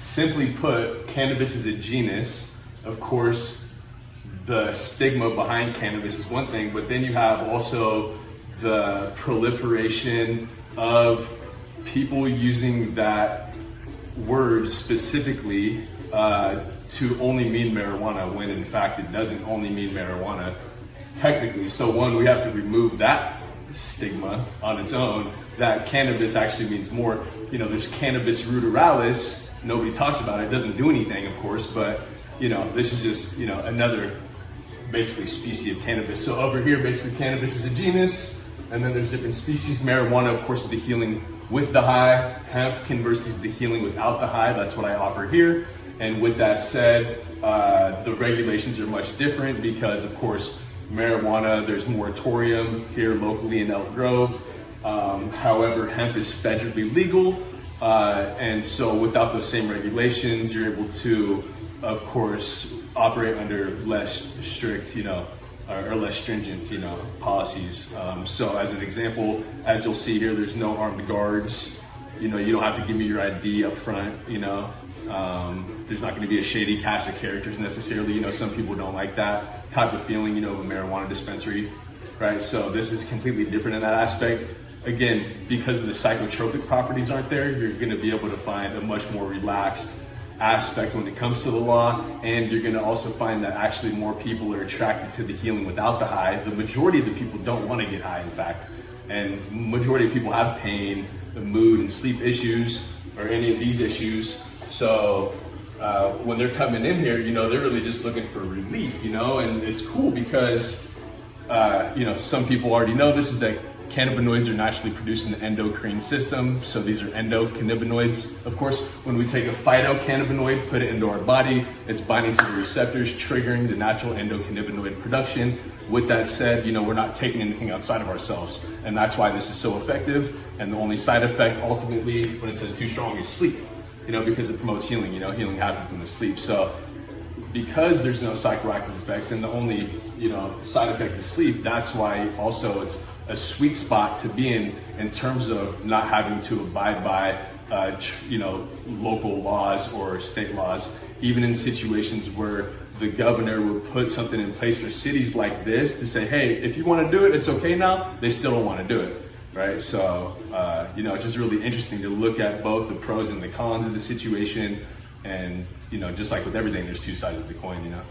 simply put, cannabis is a genus. Of course, the stigma behind cannabis is one thing, but then you have also the proliferation of people using that word specifically to only mean marijuana, when in fact it doesn't only mean marijuana technically. So one, we have to remove that stigma on its own, that cannabis actually means more. You know, there's cannabis ruderalis, nobody talks about it, doesn't do anything, of course, but you know, this is just, you know, another basically species of cannabis. So over here, basically cannabis is a genus, and then there's different species. Marijuana, of course, is the healing with the high. Hemp versus the healing without the high. That's what I offer here. And with that said, the regulations are much different because, of course, marijuana, there's moratorium here locally in Elk Grove. However, hemp is federally legal. And so without those same regulations, you're able to, of course, operate under less strict, you know, or less stringent, you know, policies. So as an example, as you'll see here, there's no armed guards. You know, you don't have to give me your ID up front, you know. There's not going to be a shady cast of characters necessarily. You know, some people don't like that type of feeling, you know, of a marijuana dispensary, right? So this is completely different in that aspect. Again, because of the psychotropic properties aren't there, you're going to be able to find a much more relaxed aspect when it comes to the law, and you're going to also find that actually more people are attracted to the healing without the high. The majority of the people don't want to get high, in fact, and majority of people have pain, the mood and sleep issues, or any of these issues. So when they're coming in here, you know, they're really just looking for relief, you know, and it's cool because you know, some people already know this, is that cannabinoids are naturally produced in the endocrine system. So these are endocannabinoids. Of course, when we take a phytocannabinoid, put it into our body, it's binding to the receptors, triggering the natural endocannabinoid production. With that said, you know, we're not taking anything outside of ourselves. And that's why this is so effective. And the only side effect ultimately, when it says too strong, is sleep, you know, because it promotes healing. You know, healing happens in the sleep. So because there's no psychoactive effects and the only, you know, side effect is sleep, that's why also it's a sweet spot to be in terms of not having to abide by, you know, local laws or state laws, even in situations where the governor would put something in place for cities like this to say, hey, if you want to do it, it's okay now. They still don't want to do it, right? So, you know, it's just really interesting to look at both the pros and the cons of the situation. And, you know, just like with everything, there's two sides of the coin, you know.